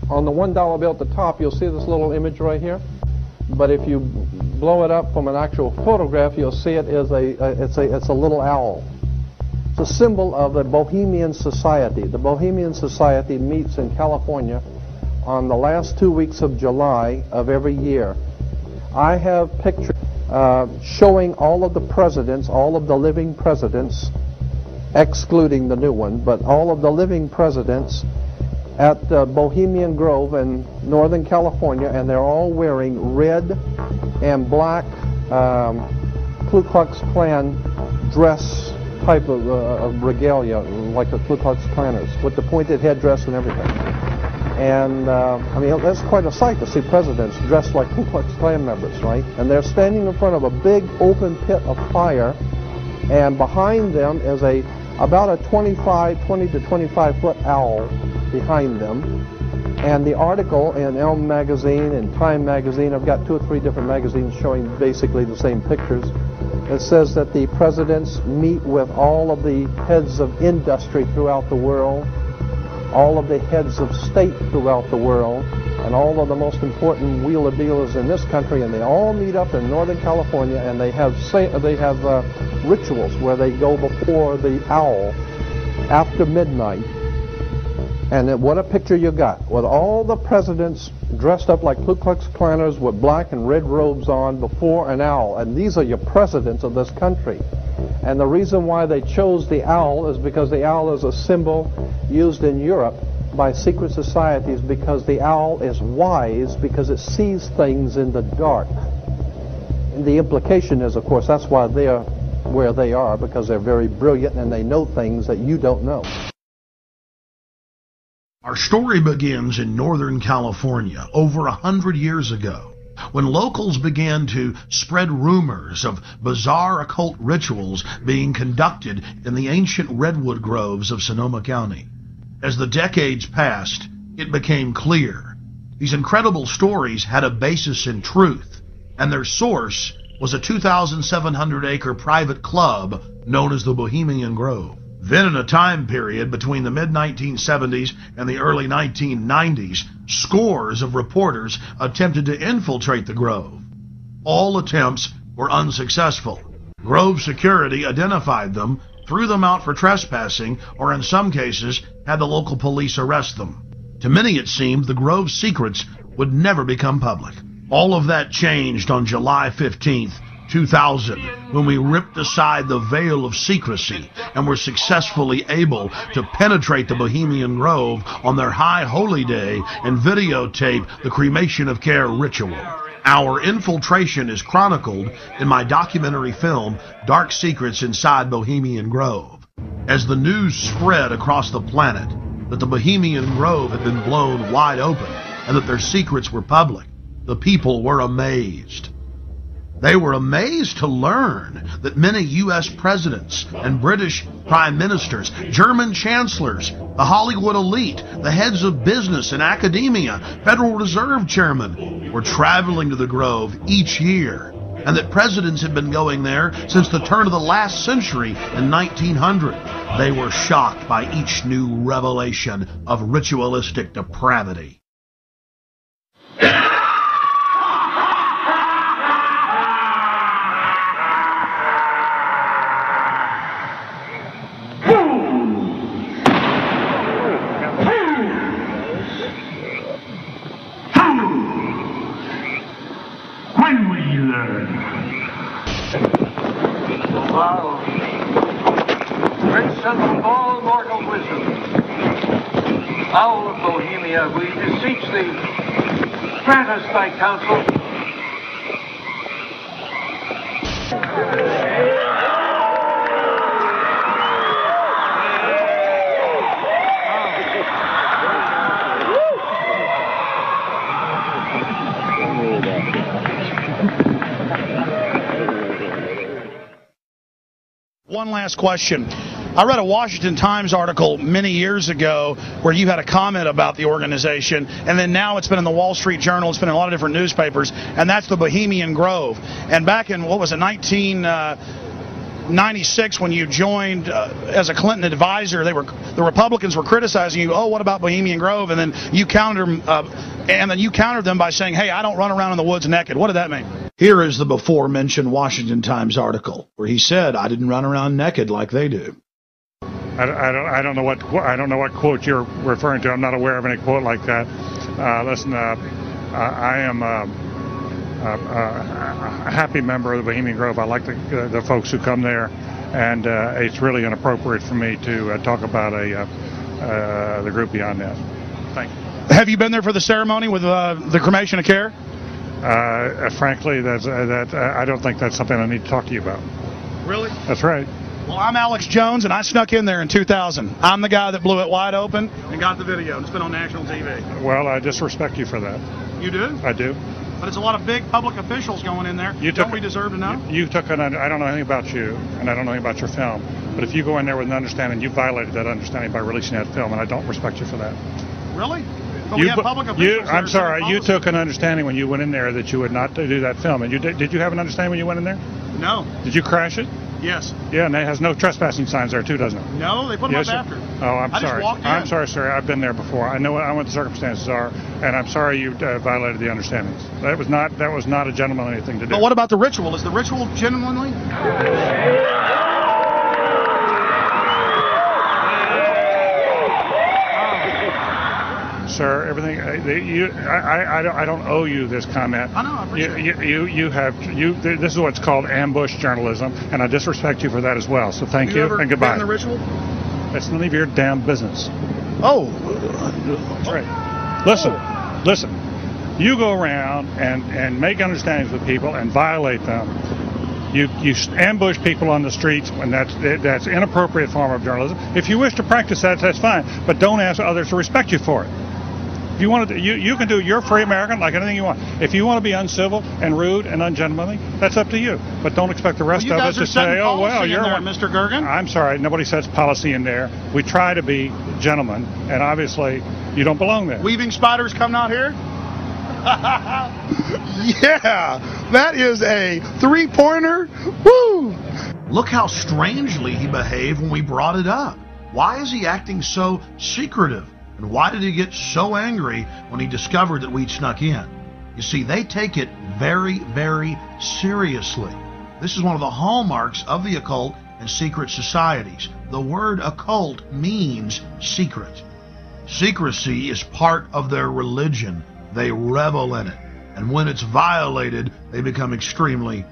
on the $1 bill at the top, you'll see this little image right here. But if you blow it up from an actual photograph, you'll see it is it's a little owl. It's a symbol of the Bohemian Society. The Bohemian Society meets in California on the last 2 weeks of July of every year. I have pictures showing all of the presidents, all of the living presidents, excluding the new one, but all of the living presidents at Bohemian Grove in Northern California, and they're all wearing red and black Ku Klux Klan dress type of regalia, like the Ku Klux Klanners, with the pointed headdress and everything. And I mean, that's quite a sight to see presidents dressed like Ku Klux Klan members, right? And they're standing in front of a big open pit of fire, and behind them is about a 20 to 25 foot owl behind them. And the article in Elm magazine and Time magazine, I've got 2 or 3 different magazines showing basically the same pictures. It says that the presidents meet with all of the heads of industry throughout the world, all of the heads of state throughout the world, and all of the most important wheeler dealers in this country, and they all meet up in Northern California, and they have rituals where they go before the owl after midnight. And what a picture you got, with all the presidents dressed up like Ku Klux Klanners with black and red robes on before an owl. And these are your presidents of this country. And the reason why they chose the owl is because the owl is a symbol used in Europe by secret societies, because the owl is wise, because it sees things in the dark. And the implication is, of course, that's why they are where they are, because they're very brilliant and they know things that you don't know. Our story begins in Northern California over 100 years ago, when locals began to spread rumors of bizarre occult rituals being conducted in the ancient redwood groves of Sonoma County. As the decades passed, it became clear these incredible stories had a basis in truth, and their source was a 2,700-acre private club known as the Bohemian Grove. Then, in a time period between the mid-1970s and the early 1990s, scores of reporters attempted to infiltrate the Grove. All attempts were unsuccessful. Grove security identified them, threw them out for trespassing, or in some cases, had the local police arrest them. To many it seemed the Grove's secrets would never become public. All of that changed on July 15th, 2000, when we ripped aside the veil of secrecy and were successfully able to penetrate the Bohemian Grove on their high holy day and videotape the cremation of care ritual. Our infiltration is chronicled in my documentary film, Dark Secrets Inside Bohemian Grove. As the news spread across the planet that the Bohemian Grove had been blown wide open and that their secrets were public, the people were amazed. They were amazed to learn that many U.S. presidents and British prime ministers, German chancellors, the Hollywood elite, the heads of business and academia, Federal Reserve chairmen were traveling to the Grove each year, and that presidents had been going there since the turn of the last century in 1900. They were shocked by each new revelation of ritualistic depravity. Of all mortal wisdom, owl of Bohemia, we beseech thee, grant us thy counsel. One last question. I read a Washington Times article many years ago where you had a comment about the organization, and then now it's been in the Wall Street Journal, it's been in a lot of different newspapers, and that's the Bohemian Grove. And back in, what was it, '96 when you joined as a Clinton advisor. The Republicans were criticizing you. Oh, what about Bohemian Grove? And then you countered them by saying, "Hey, I don't run around in the woods naked." What did that mean? Here is the before-mentioned Washington Times article where he said, "I didn't run around naked like they do." I don't know what quote you're referring to. I'm not aware of any quote like that. Listen, I am a happy member of the Bohemian Grove. I like the folks who come there, and it's really inappropriate for me to talk about the group beyond that. Thank you. Have you been there for the ceremony with the cremation of care? Frankly, I don't think that's something I need to talk to you about. Really? That's right. Well, I'm Alex Jones, and I snuck in there in 2000. I'm the guy that blew it wide open and got the video. It's been on national TV. Well, I disrespect you for that. You do? I do. But it's a lot of big public officials going in there. Don't we deserve to know? I don't know anything about you, and I don't know anything about your film. But if you go in there with an understanding, you violated that understanding by releasing that film, and I don't respect you for that. Really? But we have public officials. I'm sorry. You took an understanding when you went in there that you would not do that film. And did you have an understanding when you went in there? No. Did you crash it? Yes. Yeah, and it has no trespassing signs there too, doesn't it? No, they put them up after. Oh, I'm sorry. Just walked in. I'm sorry, sir. I've been there before. I know what the circumstances are, and I'm sorry you violated the understandings. That was not a gentlemanly thing to do. But what about the ritual? Is the ritual genuinely? Sir, everything. I don't owe you this comment. I know. I appreciate it. This is what's called ambush journalism, and I disrespect you for that as well. So thank you and goodbye. Been in the ritual? It's none of your damn business. Oh. That's right. Listen. You go around and make understandings with people and violate them. You ambush people on the streets, and that's inappropriate form of journalism. If you wish to practice that, that's fine, but don't ask others to respect you for it. If you want to, you can do. You're free American, like anything you want. If you want to be uncivil and rude and ungentlemanly, that's up to you. But don't expect the rest of us to say, "Oh well, you're there, Mr. Gergen." I'm sorry, nobody sets policy in there. We try to be gentlemen, and obviously, you don't belong there. Weaving spiders coming out here. Yeah, that is a three-pointer. Woo! Look how strangely he behaved when we brought it up. Why is he acting so secretive? And why did he get so angry when he discovered that we'd snuck in? You see, they take it very, very seriously. This is one of the hallmarks of the occult and secret societies. The word occult means secret. Secrecy is part of their religion. They revel in it. And when it's violated, they become extremely